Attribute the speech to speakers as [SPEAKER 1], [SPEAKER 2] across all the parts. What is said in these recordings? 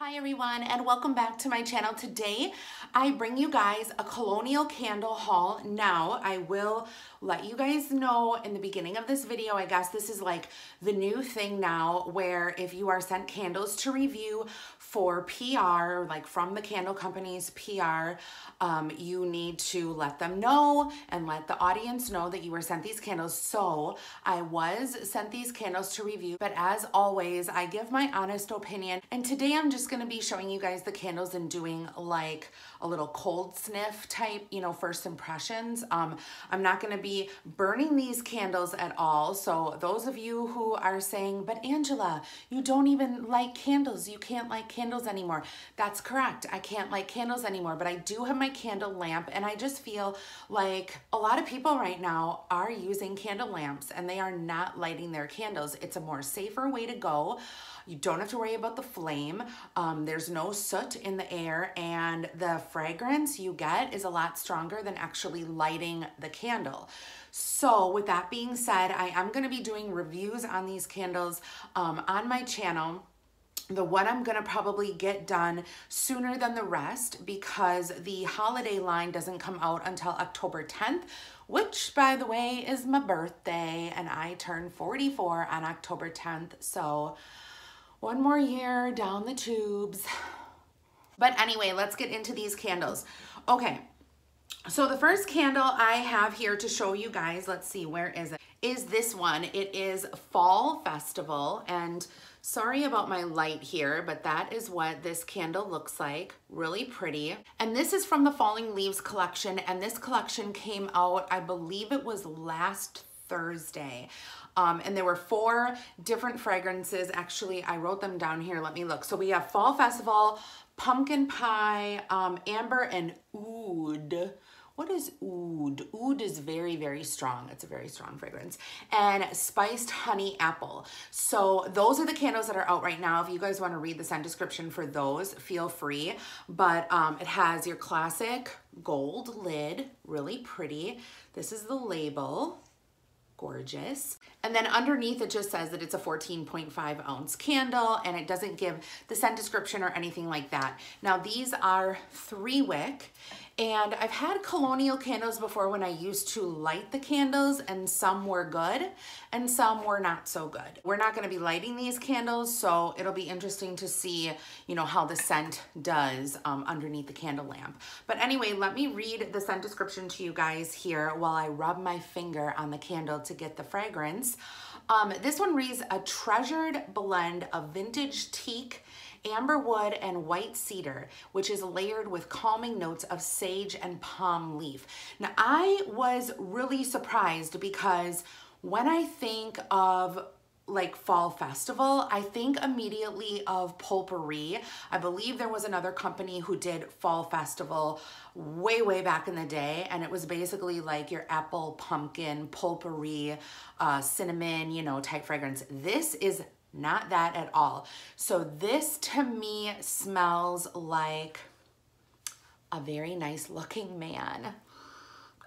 [SPEAKER 1] Hi everyone, and welcome back to my channel. Today I bring you guys a Colonial candle haul. Now I will let you guys know in the beginning of this video, I guess this is like the new thing now, where if you are sent candles to review for PR, like from the candle company's PR, you need to let them know and let the audience know that you were sent these candles. So I was sent these candles to review, but as always, I give my honest opinion. And today I'm just gonna be showing you guys the candles and doing like a little cold sniff type, first impressions. I'm not gonna be burning these candles at all. So those of you who are saying, but Angela, you don't even light candles. You can't light candles anymore. That's correct. I can't light candles anymore, but I do have my candle lamp, and I just feel like a lot of people right now are using candle lamps and they are not lighting their candles. It's a more safer way to go. You don't have to worry about the flame. There's no soot in the air, and the fragrance you get is a lot stronger than actually lighting the candle. So with that being said, I am going to be doing reviews on these candles on my channel. The one I'm gonna probably get done sooner than the rest because the holiday line doesn't come out until October 10th, which by the way is my birthday, and I turn 44 on October 10th. So one more year down the tubes. But anyway, let's get into these candles. Okay, so the first candle I have here to show you guys, let's see, where is it? Is this one. It is Fall Festival, and sorry about my light here, but that is what this candle looks like. Really pretty. And this is from the Falling Leaves collection, and this collection came out, I believe it was last Thursday. And there were 4 different fragrances. Actually, I wrote them down here. Let me look. So we have Fall Festival, Pumpkin Pie, Amber, and Oud. What is Oud? Oud is very, very strong. It's a very strong fragrance. And Spiced Honey Apple. So those are the candles that are out right now. If you guys want to read the scent description for those, feel free. But it has your classic gold lid, really pretty. This is the label. Gorgeous. And then underneath it just says that it's a 14.5 ounce candle, and it doesn't give the scent description or anything like that. Now these are 3-wick, and I've had Colonial candles before when I used to light the candles, and some were good and some were not so good. We're not going to be lighting these candles, so it'll be interesting to see, how the scent does underneath the candle lamp. But anyway, let me read the scent description to you guys here while I rub my finger on the candle to get the fragrance. This one reads, a treasured blend of vintage teak, amber wood, and white cedar, which is layered with calming notes of sage and palm leaf. Now, I was really surprised because when I think of like Fall Festival, I think immediately of Potpourri. I believe there was another company who did Fall Festival way, way back in the day, and it was basically like your apple, pumpkin, potpourri, cinnamon, type fragrance. This is not that at all. So this to me smells like a very nice looking man.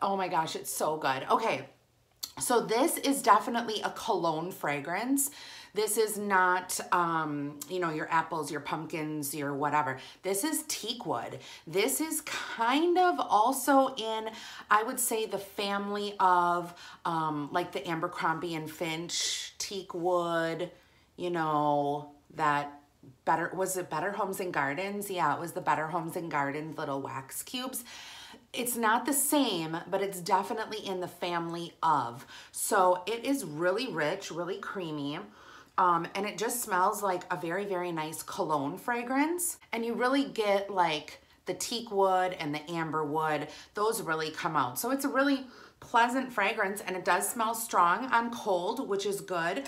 [SPEAKER 1] Oh my gosh, it's so good. Okay. So this is definitely a cologne fragrance. This is not, your apples, your pumpkins, your whatever. This is teak wood. This is kind of also in, I would say, the family of like the Abercrombie and Finch teak wood, that was it Better Homes and Gardens? Yeah, it was the Better Homes and Gardens little wax cubes. It's not the same, but it's definitely in the family of. So it is really rich, really creamy. And it just smells like a very, very nice cologne fragrance. And you really get like the teak wood and the amber wood. Those really come out. So it's a really pleasant fragrance, and it does smell strong on cold, which is good.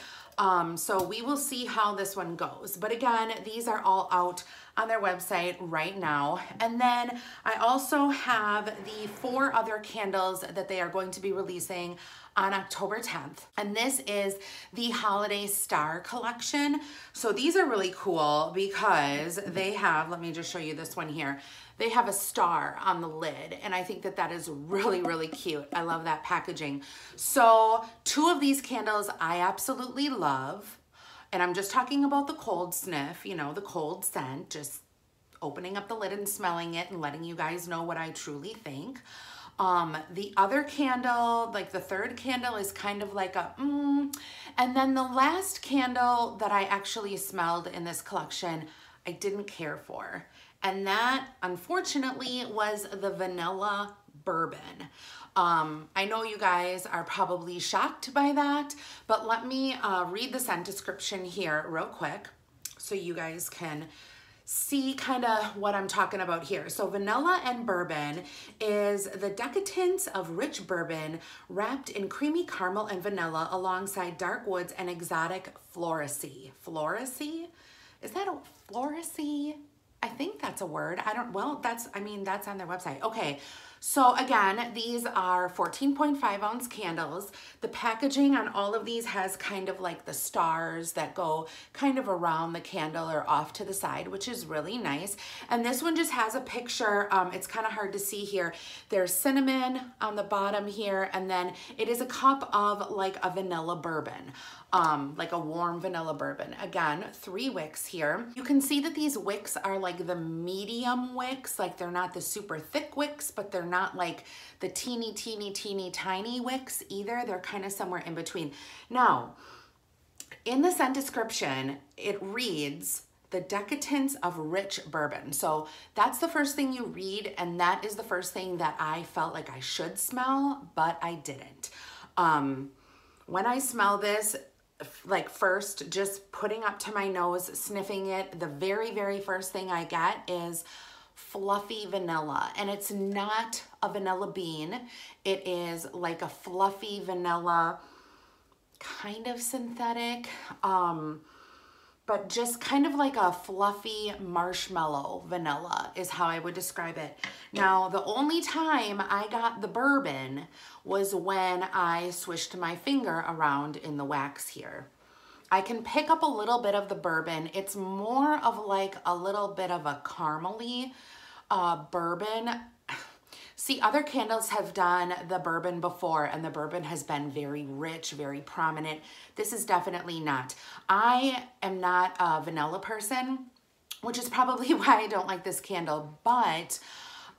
[SPEAKER 1] So we will see how this one goes. But again, these are all out on their website right now. And then I also have the 4 other candles that they are going to be releasing on October 10th. And this is the Holiday Star collection. So these are really cool because they have, let me just show you this one here. They have a star on the lid, and I think that that is really, really cute. I love that packaging. So 2 of these candles I absolutely love. And I'm just talking about the cold sniff, you know, the cold scent, just opening up the lid and smelling it and letting you guys know what I truly think. The other candle, like the third candle, is kind of like a and then the last candle that I actually smelled in this collection, I didn't care for. And that, unfortunately, was the vanilla bourbon. I know you guys are probably shocked by that, but let me read the scent description here real quick so you guys can see kind of what I'm talking about here. So vanilla and bourbon is the decadence of rich bourbon wrapped in creamy caramel and vanilla alongside dark woods and exotic floracy. Floracy? Is that a floracy? I think that's a word. That's on their website. Okay. So again, these are 14.5 ounce candles. The packaging on all of these has kind of like the stars that go kind of around the candle or off to the side, which is really nice. And this one just has a picture. It's kind of hard to see here. There's cinnamon on the bottom here, and then it is a cup of like a vanilla bourbon. Like a warm vanilla bourbon. Again, 3 wicks here. You can see that these wicks are like the medium wicks, like they're not the super thick wicks, but they're not like the teeny tiny wicks either. They're kind of somewhere in between. Now, in the scent description, it reads the decadence of rich bourbon. So that's the first thing you read, and that is the first thing that I felt like I should smell, but I didn't. When I smell this, like first just putting up to my nose, sniffing it, the very first thing I get is fluffy vanilla. And it's not a vanilla bean. It is like a fluffy vanilla, kind of synthetic, but just kind of like a fluffy marshmallow vanilla is how I would describe it. Now, the only time I got the bourbon was when I swished my finger around in the wax here. I can pick up a little bit of the bourbon. It's more of like a little bit of a caramely bourbon. See, other candles have done the bourbon before, and the bourbon has been very rich, very prominent. This is definitely not. I am not a vanilla person, which is probably why I don't like this candle, but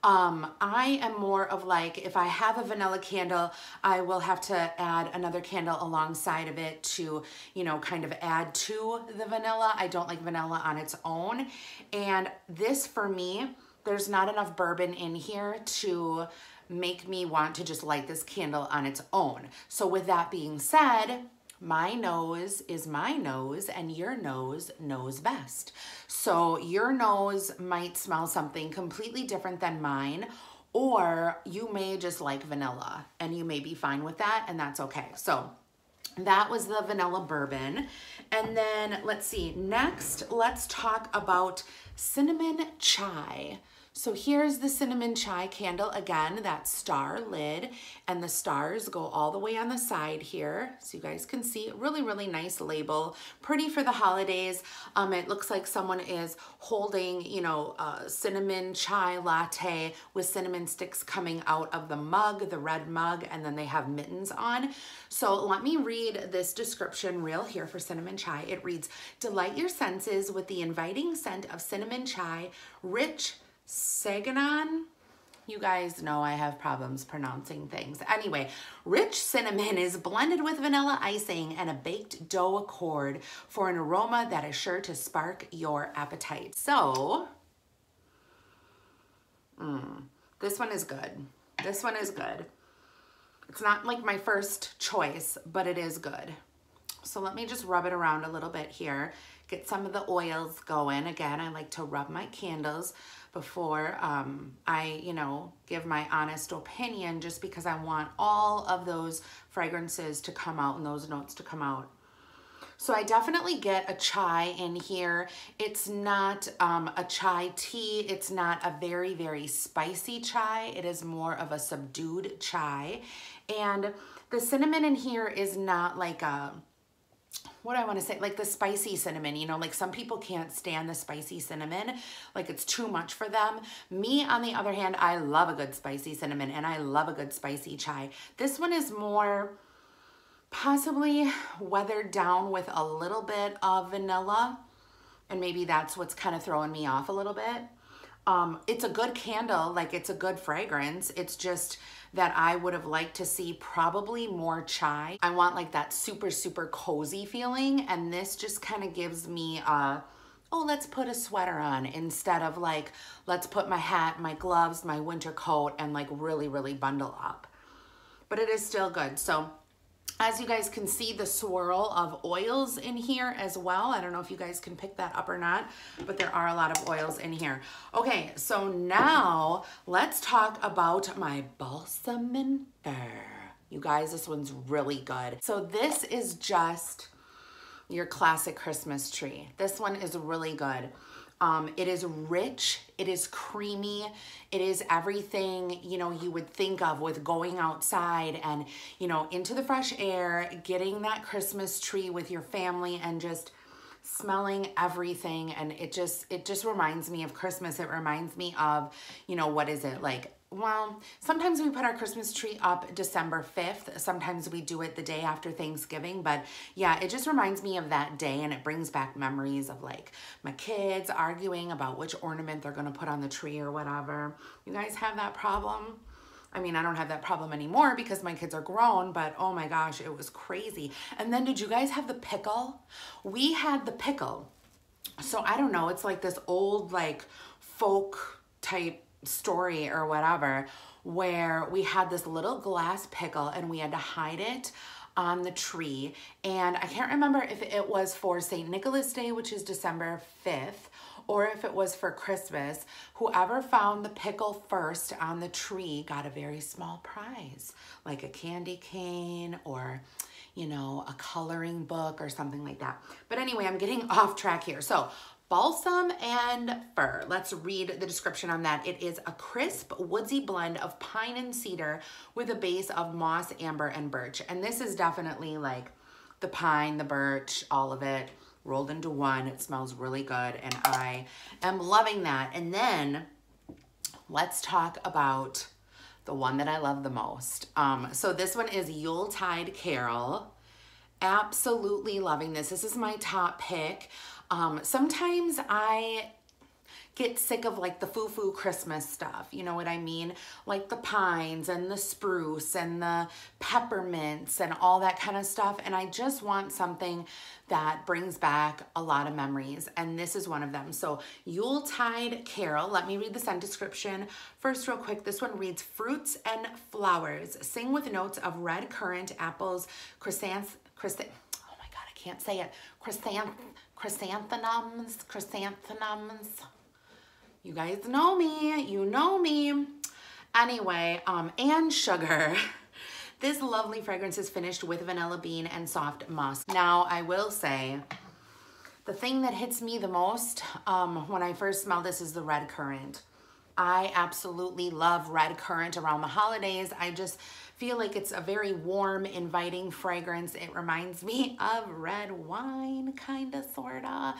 [SPEAKER 1] I am more of like, if I have a vanilla candle, I will have to add another candle alongside of it to, you know, kind of add to the vanilla. I don't like vanilla on its own. And this, for me, there's not enough bourbon in here to make me want to just light this candle on its own. So with that being said, my nose is my nose and your nose knows best. So your nose might smell something completely different than mine, or you may just like vanilla and you may be fine with that, and that's okay. So that was the vanilla bourbon. And then let's see, next let's talk about cinnamon chai. So here's the cinnamon chai candle. Again, that star lid, and the stars go all the way on the side here. So you guys can see, really nice label. Pretty for the holidays. It looks like someone is holding, you know, a cinnamon chai latte with cinnamon sticks coming out of the mug, the red mug, and then they have mittens on. So let me read this description real here for cinnamon chai. It reads, delight your senses with the inviting scent of cinnamon chai, rich Saganon. You guys know I have problems pronouncing things. Anyway, rich cinnamon is blended with vanilla icing and a baked dough accord for an aroma that is sure to spark your appetite. So, this one is good. This one is good. It's not like my first choice, but it is good. So let me just rub it around a little bit here. Get some of the oils going. Again, I like to rub my candles before I, you know, give my honest opinion, just because I want all of those fragrances to come out and those notes to come out. So I definitely get a chai in here. It's not a chai tea. It's not a very spicy chai. It is more of a subdued chai. And the cinnamon in here is not like a, what do I want to say, like the spicy cinnamon, you know, like some people can't stand the spicy cinnamon, like it's too much for them. Me, on the other hand, I love a good spicy cinnamon and I love a good spicy chai. This one is more possibly weathered down with a little bit of vanilla. And maybe that's what's kind of throwing me off a little bit. It's a good candle, like it's a good fragrance. It's just that I would have liked to see probably more chai. I want like that super, super cozy feeling. And this just kind of gives me a, oh, let's put a sweater on instead of like, let's put my hat, my gloves, my winter coat, and like really, really bundle up. But it is still good. So as you guys can see, the swirl of oils in here as well. I don't know if you guys can pick that up or not, but there are a lot of oils in here. Okay, so now let's talk about my balsam and fir. You guys, this one's really good. So this is just your classic Christmas tree. This one is really good. It is rich, it is creamy, it is everything, you know, you would think of with going outside and, you know, into the fresh air, getting that Christmas tree with your family and just smelling everything. And it just reminds me of Christmas. It reminds me of, you know, what is it like? Well, sometimes we put our Christmas tree up December 5th. Sometimes we do it the day after Thanksgiving. But yeah, it just reminds me of that day, and it brings back memories of like my kids arguing about which ornament they're going to put on the tree or whatever. You guys have that problem? I mean, I don't have that problem anymore because my kids are grown, but oh my gosh, it was crazy. And then did you guys have the pickle? We had the pickle. So I don't know, it's like this old like folk type story or whatever, where we had this little glass pickle and we had to hide it on the tree. And I can't remember if it was for St. Nicholas Day, which is December 5th, or if it was for Christmas. Whoever found the pickle first on the tree got a very small prize, like a candy cane or, you know, a coloring book or something like that. But anyway, I'm getting off track here. So balsam and fir. Let's read the description on that. It is a crisp, woodsy blend of pine and cedar with a base of moss, amber, and birch. And this is definitely like the pine, the birch, all of it rolled into one. It smells really good, and I am loving that. And then let's talk about the one that I love the most. So this one is Yuletide Carol. Absolutely loving this. This is my top pick. Sometimes I get sick of like the foo-foo Christmas stuff, you know what I mean? Like the pines and the spruce and the peppermints and all that kind of stuff. And I just want something that brings back a lot of memories. And this is one of them. So Yuletide Carol, let me read the scent description. First, real quick, this one reads, fruits and flowers sing with notes of red currant, apples, oh my God, I can't say it. Chrysanthemums. You guys know me, you know me. Anyway, and sugar. This lovely fragrance is finished with vanilla bean and soft musk. Now, I will say, the thing that hits me the most when I first smell this is the red currant. I absolutely love red currant around the holidays. I just feel like it's a very warm, inviting fragrance. It reminds me of red wine, kind of, sort of,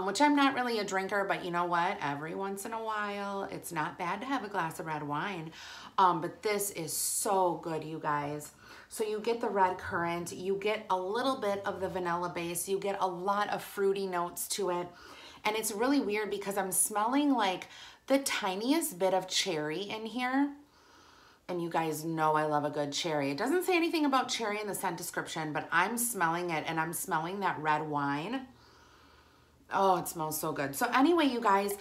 [SPEAKER 1] which I'm not really a drinker, but you know what? Every once in a while, it's not bad to have a glass of red wine. But this is so good, you guys. So you get the red currant, you get a little bit of the vanilla base, you get a lot of fruity notes to it. And it's really weird because I'm smelling like the tiniest bit of cherry in here. And you guys know I love a good cherry. It doesn't say anything about cherry in the scent description, but I'm smelling it, and I'm smelling that red wine. Oh, it smells so good. So anyway, you guys,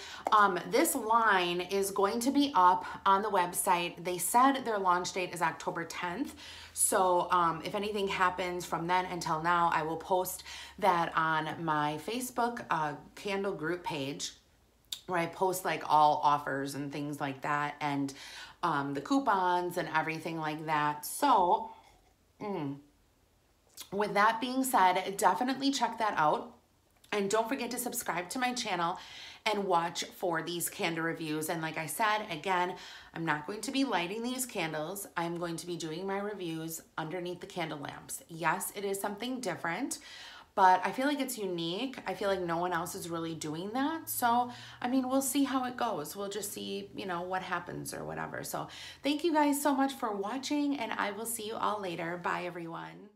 [SPEAKER 1] this line is going to be up on the website. They said their launch date is October 10th. So if anything happens from then until now, I will post that on my Facebook candle group page, where I post like all offers and things like that, and the coupons and everything like that. So with that being said, definitely check that out. And don't forget to subscribe to my channel and watch for these candle reviews. And like I said, again, I'm not going to be lighting these candles. I'm going to be doing my reviews underneath the candle lamps. Yes, it is something different, but I feel like it's unique. I feel like no one else is really doing that. So, I mean, we'll see how it goes. We'll just see, you know, what happens or whatever. So thank you guys so much for watching, and I will see you all later. Bye, everyone.